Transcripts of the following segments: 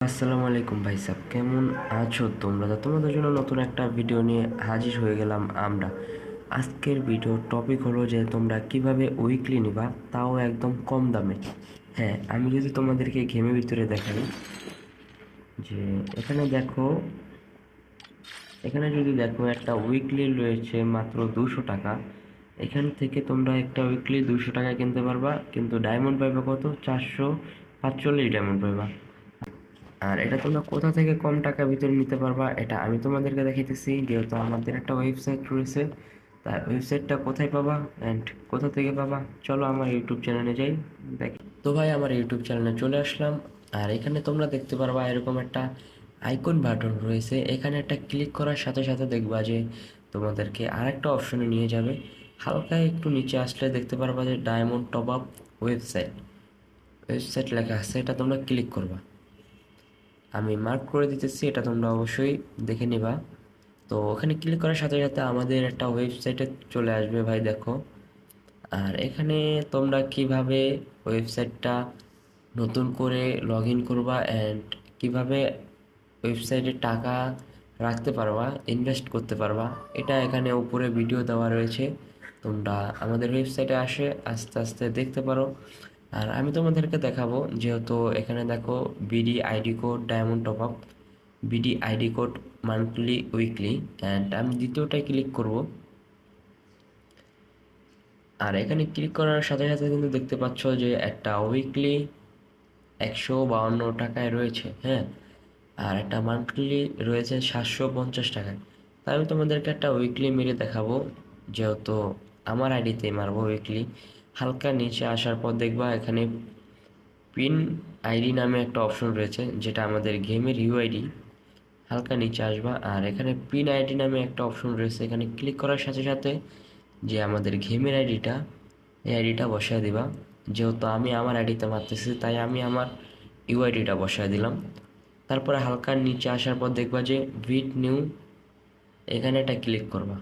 আসসালামু আলাইকুম ভাই সাহেব, কেমন আছো তোমরা? তো তোমাদের জন্য নতুন একটা ভিডিও নিয়ে হাজির হয়ে গেলাম আমরা। আজকের ভিডিও টপিক হলো যে তোমরা কিভাবে উইকলি নিবা, তাও একদম কম দামে। হ্যাঁ, আমি যদি তোমাদেরকে গেমের ভিতরে দেখাই যে এখানে দেখো, এখানে যদি দেখো একটা উইকলি রয়েছে মাত্র 200 টাকা। এখান থেকে তোমরা একটা উইকলি 200 টাকা কিনতে পারবা, কিন্তু ডায়মন্ড পাইবা কত? 445 ডায়মন্ড পাইবা। আর এটা তোমরা কোথা থেকে কম টাকার ভিতরে নিতে পারবা, এটা আমি তোমাদেরকে দেখাইতেছি। যেহেতু আমাদের একটা ওয়েবসাইট রয়েছে, তাই ওয়েবসাইটটা কোথায় পাবা অ্যান্ড কোথা থেকে পাবা, চলো আমার ইউটিউব চ্যানেলে যাই, দেখি। তো ভাই আমার ইউটিউব চ্যানেলে চলে আসলাম। আর এখানে তোমরা দেখতে পারবা এরকম একটা আইকন বাটন রয়েছে। এখানে একটা ক্লিক করার সাথে সাথে দেখবা যে তোমাদেরকে আরেকটা অপশনে নিয়ে যাবে। হালকা একটু নিচে আসলে দেখতে পারবা যে diamond top up website website লেখা আছে, এটা তোমরা ক্লিক করবা। আমি মার্ক করে দিতেছি, এটা তোমরা অবশ্যই দেখে নিবা। তো ওখানে ক্লিক করার সাথে সাথে আমাদের একটা ওয়েবসাইটে চলে আসবে ভাই, দেখো। আর এখানে তোমরা কিভাবে ওয়েবসাইটটা নতুন করে লগ ইন করবা অ্যান্ড কিভাবে ওয়েবসাইটে টাকা রাখতে পারবা, ইনভেস্ট করতে পারবা, এটা এখানে উপরে ভিডিও দেওয়া রয়েছে। তোমরা আমাদের ওয়েবসাইটে আসে আস্তে আস্তে দেখতে পারো। আর আমি তোমাদেরকে দেখাবো, যেহেতু এখানে দেখো BD ID code diamond top up, BD ID code monthly weekly, and আমি দ্বিতীয়টায় ক্লিক করব। আর এখানে ক্লিক করার সাথে সাথে কিন্তু দেখতে পাচ্ছ যে একটা উইকলি 152 টাকায় রয়েছে, হ্যাঁ। আর একটা মান্থলি রয়েছে 750 টাকায়। তাই আমি তোমাদেরকে একটা উইকলি মেরে দেখাবো, যেহেতু আমার আইডিতে মারবো উইকলি। হালকা নিচে আসার পর দেখবা এখানে পিন আইডি নামে একটা অপশন রয়েছে, যেটা আমাদের গেমের ইউআইডি। হালকা নিচে আসবা আর এখানে পিন আইডি নামে একটা অপশন রয়েছে, এখানে ক্লিক করার সাথে সাথে যে আমাদের গেমের আইডিটা, এই আইডিটা বসায় দিবা। যেহেতু আমি আমার আইডিতে মারতেছি, তাই আমি আমার ইউআইডিটা বসায় দিলাম। তারপরে হালকা নিচে আসার পর দেখবা যে ভিট নিউ, এখানে এটা ক্লিক করবা।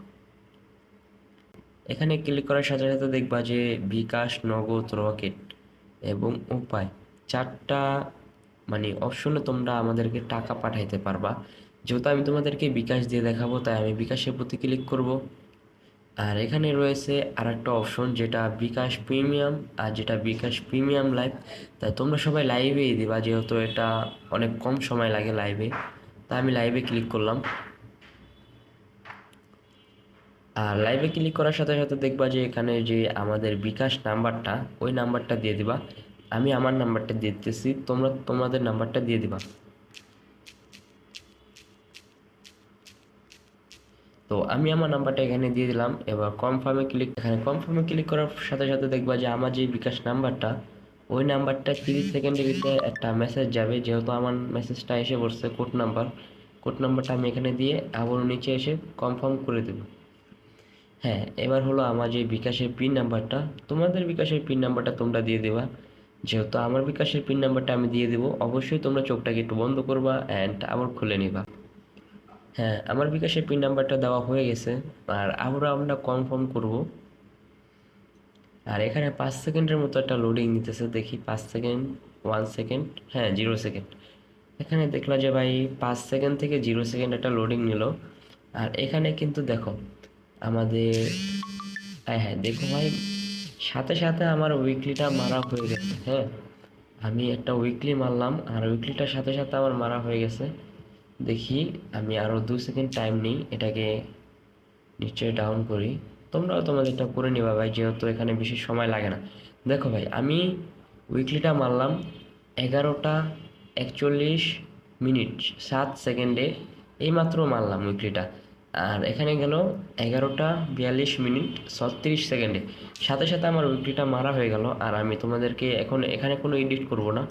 এখানে ক্লিক করার সাথে সাথে দেখবা যে বিকাশ, নগদ, রকেট এবং উপায়, চারটা মানে অপশনে তোমরা আমাদেরকে টাকা পাঠাইতে পারবা। যেহেতু আমি তোমাদেরকে বিকাশ দিয়ে দেখাবো, তাই আমি বিকাশের প্রতি ক্লিক করব। আর এখানে রয়েছে আর একটা অপশন, যেটা বিকাশ প্রিমিয়াম, আর যেটা বিকাশ প্রিমিয়াম লাইভ। তাই তোমরা সবাই লাইভেই দিবা, যেহেতু এটা অনেক কম সময় লাগে লাইভে। তাই আমি লাইভে ক্লিক করলাম। আর লাইভে ক্লিক করার সাথে সাথে দেখবা যে এখানে যে আমাদের বিকাশ নাম্বারটা, ওই নাম্বারটা দিয়ে দিবা। আমি আমার নাম্বারটা দিয়ে দিতেছি, তোমরা তোমাদের নাম্বারটা দিয়ে দিবা। তো আমি আমার নাম্বারটা এখানে দিয়ে দিলাম। এবার কনফার্মে ক্লিক করার সাথে সাথে দেখবা যে আমার যে বিকাশ নাম্বারটা, ওই নাম্বারটা 30 সেকেন্ডের ভিতরে একটা মেসেজ যাবে। যেহেতু আমার মেসেজটা এসে পড়ছে কোড নাম্বারটা আমি এখানে দিয়ে আবার নিচে এসে কনফার্ম করে দেব। হ্যাঁ, এবার হলো আমার যে বিকাশের পিন নাম্বারটা, তোমাদের বিকাশের পিন নাম্বারটা তোমরা দিয়ে দেবা। যেহেতু আমার বিকাশের পিন নাম্বারটা আমি দিয়ে দেবো, অবশ্যই তোমরা চোখটাকে একটু বন্ধ করবা অ্যান্ড আবার খুলে নিবা। হ্যাঁ, আমার বিকাশের পিন নাম্বারটা দেওয়া হয়ে গেছে। আর আবারও আমরা কনফার্ম করব। আর এখানে 5 সেকেন্ডের মতো একটা লোডিং নিতেছে, দেখি 5 সেকেন্ড, 1 সেকেন্ড, হ্যাঁ 0 সেকেন্ড। এখানে দেখলো যে ভাই 5 সেকেন্ড থেকে 0 সেকেন্ড একটা লোডিং নিল। আর এখানে কিন্তু দেখো আমাদের, হ্যাঁ হ্যাঁ দেখো ভাই, সাথে সাথে আমার উইকলিটা মারা হয়ে গেছে, হ্যাঁ। আমি একটা উইকলি মারলাম আর উইকলিটার সাথে সাথে আমার মারা হয়ে গেছে। দেখি আমি আরও 2 সেকেন্ড টাইম নিই, এটাকে নিচে ডাউন করি। তোমরাও তোমাদেরটা করে নিবা ভাই, যেহেতু এখানে বেশি সময় লাগে না। দেখো ভাই, আমি উইকলিটা মারলাম 11টা 41 মিনিট 7 সেকেন্ডে, এইমাত্র মারলাম উইকলিটা। আর এখানে গেল 11টা 42 মিনিট 36 সেকেন্ডে, সাথে সাথে আমার উইকলিটা মারা হয়ে গেল। আর আমি তোমাদেরকে এখন এখানে কোনো এডিট করব না,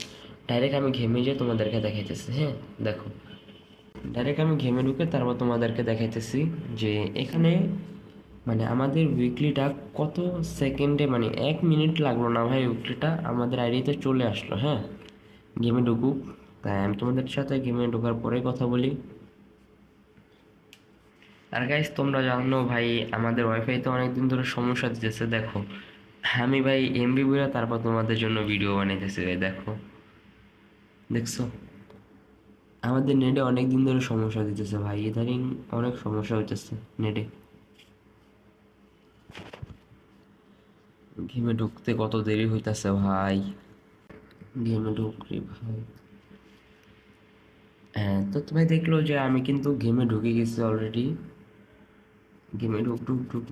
ডাইরেক্ট আমি ঘেমে যেয়ে তোমাদেরকে দেখাইতেছি। হ্যাঁ দেখো, ডাইরেক্ট আমি গেমে ঢুকে তারপর তোমাদেরকে দেখাইতেছি যে এখানে মানে আমাদের উইকলিটা কত সেকেন্ডে, মানে 1 মিনিট লাগলো না ভাই, উইকলিটা আমাদের আইডিতে চলে আসলো। হ্যাঁ, গেমে ঢুকুক, তাই আমি তোমাদের সাথে গেমে ঢোকার পরে কথা বলি। আর গাইস, তোমরা জানো ভাই আমাদের ওয়াইফাইতে অনেকদিন ধরে সমস্যা দিতেছে। দেখো আমি ভাই এমবি বুঝা তারপর তোমাদের জন্য ভিডিও বানাইতেছি ভাই, দেখো, দেখছো? আমাদের নেটে অনেক দিন ধরে সমস্যা দিতেছে ভাই, ইদানিং অনেক সমস্যা হইতেছে নেটে। গেমে ঢুকতে কত দেরি হইতাছে ভাই, গেমে ঢুকরি ভাই। হ্যাঁ, তো ভাই দেখলো যে আমি কিন্তু গেমে ঢুকে গেছি অলরেডি। গেমে ঢুক ঢুক ঢুক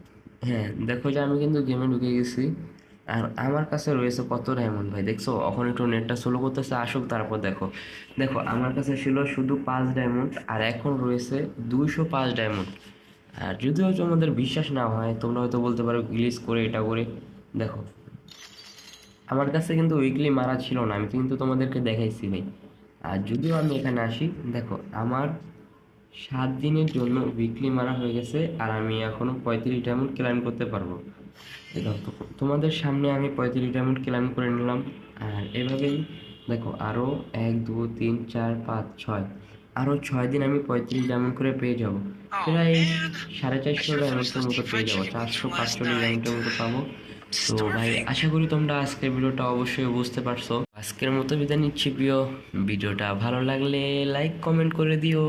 হ্যাঁ, দেখো যে আমি কিন্তু গেমে ঢুকে গেছি। আর আমার কাছে রয়েছে কত ডায়মন্ড ভাই, দেখছো? এখন একটু নেটটা স্লো করতেছে, আসুক তারপর দেখো। দেখো আমার কাছে ছিল শুধু 5 ডায়মন্ড, আর এখন রয়েছে 205 ডায়মন্ড। আর যদিও তোমাদের বিশ্বাস না হয়, তোমরা হয়তো বলতে পারো গ্লিচ করে এটা করে। দেখো আমার কাছে কিন্তু উইকলি মারা ছিল না, আমি কিন্তু তোমাদেরকে দেখাইছি ভাই। আর যদিও আমি এখানে আসি, দেখো আমার 7 দিনের জন্য উইকলি মারা হয়ে গেছে, আর আমি এখনো 35 ডায়মন্ড ক্লাইম করতে পারবো। দেখো তোমাদের সামনে আমি 35 ডায়মন্ড ক্লাইম করে নিলাম। আর এভাবেই দেখো আরো 1 2 3 4 5 6, আরো 6 দিন আমি 35 ডায়মন্ড করে পেয়ে যাব। প্রায় 450 ডায়মন্ডের মতো পেয়ে যাবো, 445 ডায়মন্ডের মতো পাবো। তো ভাই আশা করি তোমরা আজকের ভিডিওটা অবশ্যই বুঝতে পারছো। আজকের মতো বিদায় নিচ্ছি প্রিয়। ভিডিওটা ভালো লাগলে লাইক কমেন্ট করে দিও।